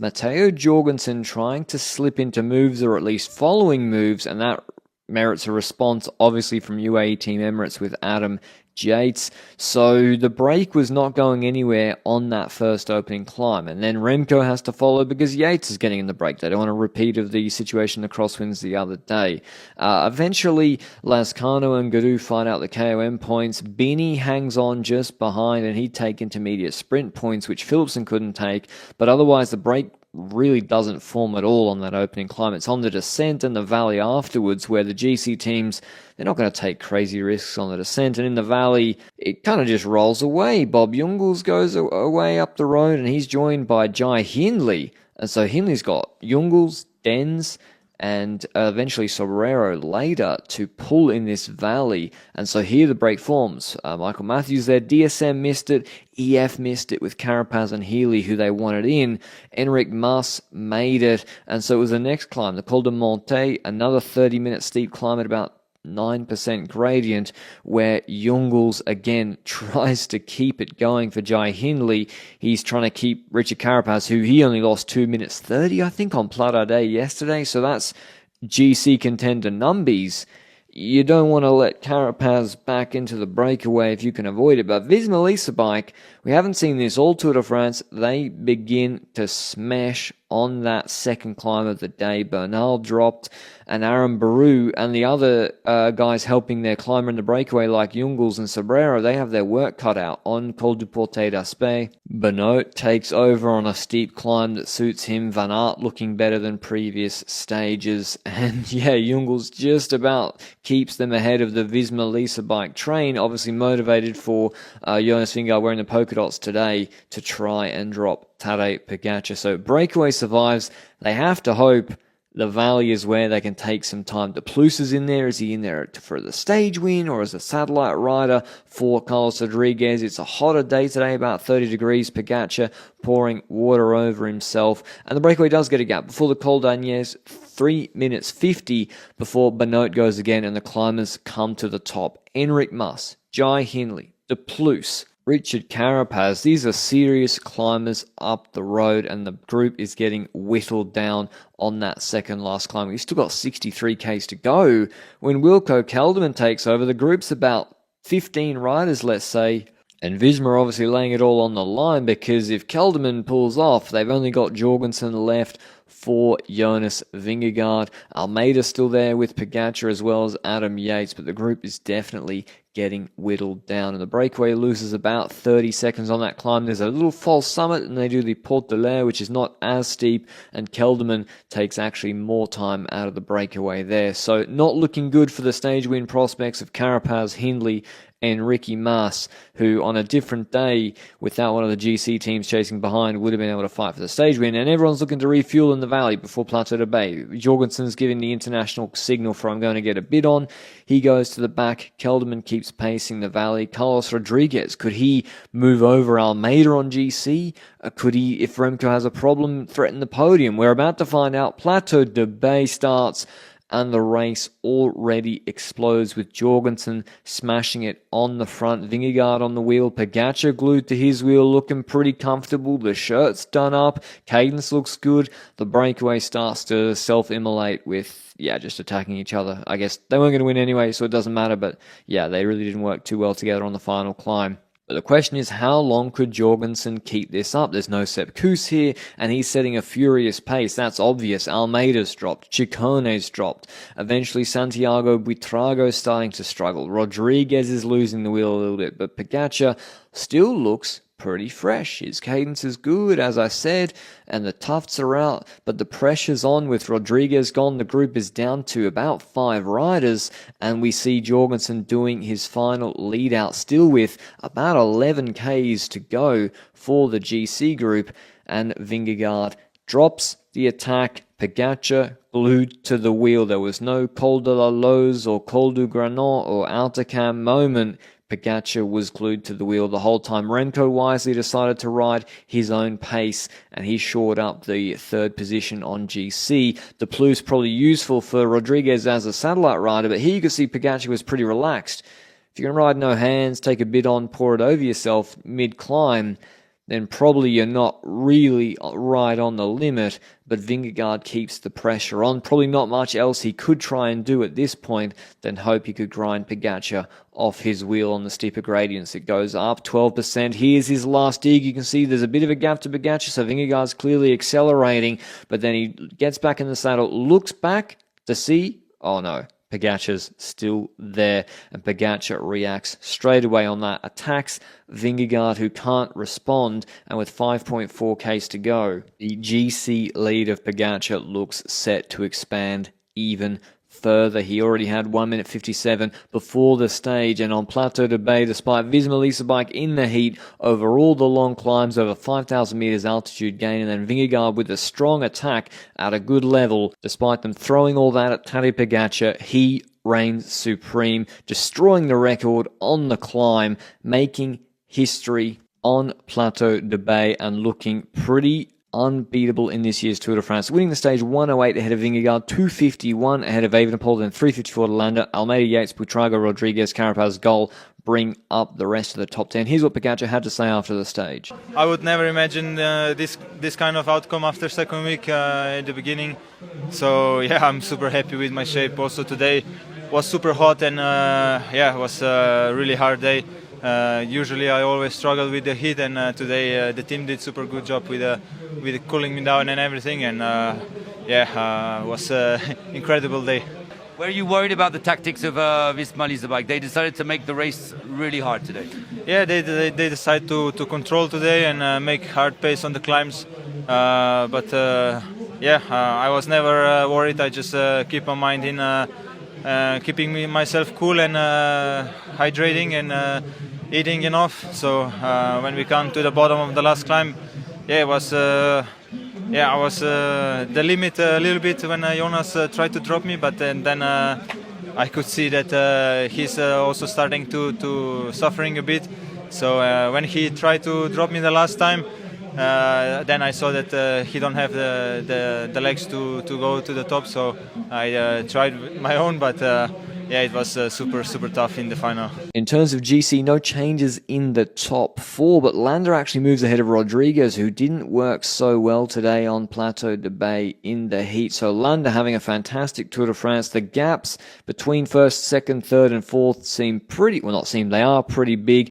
Matteo Jorgensen trying to slip into moves or at least following moves, and that merits a response, obviously, from UAE Team Emirates with Adam Yates. So the break was not going anywhere on that first opening climb. And then Remco has to follow because Yates is getting in the break. They don't want a repeat of the situation in the crosswinds the other day. Eventually, Lascano and Gadu find out the KOM points. Bini hangs on just behind, and he'd take intermediate sprint points, which Philipsen couldn't take. But otherwise, the break really doesn't form at all on that opening climb. It's on the descent and the valley afterwards where the GC teams, they're not going to take crazy risks on the descent, and in the valley it kind of just rolls away. Bob Jungels goes away up the road and he's joined by Jai Hindley, and so Hindley's got Jungels, Dens, and eventually Sobrero later to pull in this valley. And so here the break forms. Michael Matthews there, DSM missed it, EF missed it with Carapaz and Healy, who they wanted in. Enric Mas made it, and so it was the next climb, the Col de Monte, another 30-minute steep climb at about 9% gradient, where Jungels again tries to keep it going for Jai Hindley. He's trying to keep Richard Carapaz, who he only lost 2 minutes 30, I think, on Plata Day yesterday. So that's GC contender numbies. You don't want to let Carapaz back into the breakaway if you can avoid it. But Visma Lease bike, we haven't seen this all Tour de France. They begin to smash on that second climb of the day. Bernal dropped, and Aaron Baru and the other guys helping their climber in the breakaway like Jungels and Sobrero, they have their work cut out on Col du Portet d'Aspet. Benoit takes over on a steep climb that suits him. Van Aert looking better than previous stages. And yeah, Jungels just about keeps them ahead of the Visma Lease bike train, obviously motivated for Jonas Vingegaard wearing the polka dots today to try and drop Tadej Pogacar. So breakaway survives. They have to hope the valley is where they can take some time. De Plus is in there. Is he in there for the stage win or as a satellite rider for Carlos Rodriguez? It's a hotter day today, about 30 degrees. Pogacar pouring water over himself. And the breakaway does get a gap before the Col d'Agnes, 3 minutes 50 before Benoit goes again and the climbers come to the top. Enric Mas, Jai Hindley, De Plus, Richard Carapaz, these are serious climbers up the road, and the group is getting whittled down on that second last climb. We've still got 63 Ks to go. When Wilco Kelderman takes over, the group's about 15 riders, let's say, and Visma obviously laying it all on the line, because if Kelderman pulls off, they've only got Jorgensen left for Jonas Vingegaard. Almeida's still there with Pogacar as well as Adam Yates, but the group is definitely getting whittled down, and the breakaway loses about 30 seconds on that climb. There's a little false summit, and they do the Porte de l'Air, which is not as steep, and Kelderman takes actually more time out of the breakaway there. So not looking good for the stage win prospects of Carapaz, Hindley, and Ricky Mas, who on a different day, without one of the GC teams chasing behind, would have been able to fight for the stage win. And everyone's looking to refuel in the valley before Plateau de Bay. Jorgensen's giving the international signal for I'm going to get a bid on. He goes to the back. Kelderman keeps pacing the valley. Carlos Rodriguez, could he move over Almeida on GC? Could he, if Remco has a problem, threaten the podium? We're about to find out. Plateau de Bay starts, and the race already explodes with Jorgensen smashing it on the front. Vingegaard on the wheel. Pogacar glued to his wheel, looking pretty comfortable. The shirt's done up. Cadence looks good. The breakaway starts to self-immolate with, just attacking each other. I guess they weren't going to win anyway, so it doesn't matter. But yeah, they really didn't work too well together on the final climb. But the question is, how long could Jorgensen keep this up? There's no Sepp Kuss here, and he's setting a furious pace. That's obvious. Almeida's dropped. Chiccone's dropped. Eventually, Santiago Buitrago's starting to struggle. Rodriguez is losing the wheel a little bit, but Pogacar still looks pretty fresh. His cadence is good, as I said, and the tufts are out, but the pressure's on with Rodriguez gone. The group is down to about 5 riders, and we see Jorgensen doing his final lead out, still with about 11 Ks to go for the GC group, and Vingegaard drops the attack. Pogacar glued to the wheel. There was no Col de la Loze or Col du Granon or Altacam moment. Pogacar was glued to the wheel the whole time. Remco wisely decided to ride his own pace, and he shored up the third position on GC. De Plus probably useful for Rodriguez as a satellite rider, but here you can see Pogacar was pretty relaxed. If you're going to ride no hands, take a bit on, pour it over yourself mid-climb, then probably you're not really right on the limit, but Vingegaard keeps the pressure on. Probably not much else he could try and do at this point than hope he could grind Pogacar off his wheel on the steeper gradients. It goes up 12%. Here's his last dig. You can see there's a bit of a gap to Pogacar, so Vingegaard's clearly accelerating, but then he gets back in the saddle, looks back to see, oh no, Pogacar's still there, and Pogacar reacts straight away on that, attacks Vingegaard, who can't respond, and with 5.4 k's to go, the GC lead of Pogacar looks set to expand even further. He already had 1 minute 57 before the stage, and on Plateau de Bay, despite Visma Lease bike in the heat over all the long climbs, over 5,000 meters altitude gain, and then Vingegaard with a strong attack at a good level, despite them throwing all that at Tadej Pogacar, he reigns supreme, destroying the record on the climb, making history on Plateau de Bay, and looking pretty unbeatable in this year's Tour de France, winning the stage 108 ahead of Vingegaard, 251 ahead of Evenepoel, then 354 to Landa, Almeida, Yates, Buitrago, Rodriguez, Carapaz, Gol bring up the rest of the top 10. Here's what Pogacar had to say after the stage. I would never imagine this kind of outcome after second week at the beginning. So yeah, I'm super happy with my shape. Also today was super hot, and yeah, it was a really hard day. Usually I always struggle with the heat, and today the team did super good job with cooling me down and everything, and yeah, it was an incredible day. Were you worried about the tactics of Visma Lease bike? They decided to make the race really hard today. Yeah, they decided to control today and make hard pace on the climbs, but yeah, I was never worried. I just keep my mind in keeping myself cool and hydrating and eating enough. So when we come to the bottom of the last climb, yeah, it was yeah, I was the limit a little bit when Jonas tried to drop me, but then I could see that he's also starting to suffering a bit. So when he tried to drop me the last time, then I saw that he don't have the legs to go to the top. So I tried my own, but yeah, it was super tough in the final. In terms of GC, no changes in the top four, but Landa actually moves ahead of Rodriguez, who didn't work so well today on Plateau de Bay in the heat. So Landa having a fantastic Tour de France. The gaps between first, second, third and fourth seem pretty, well not seem, they are pretty big.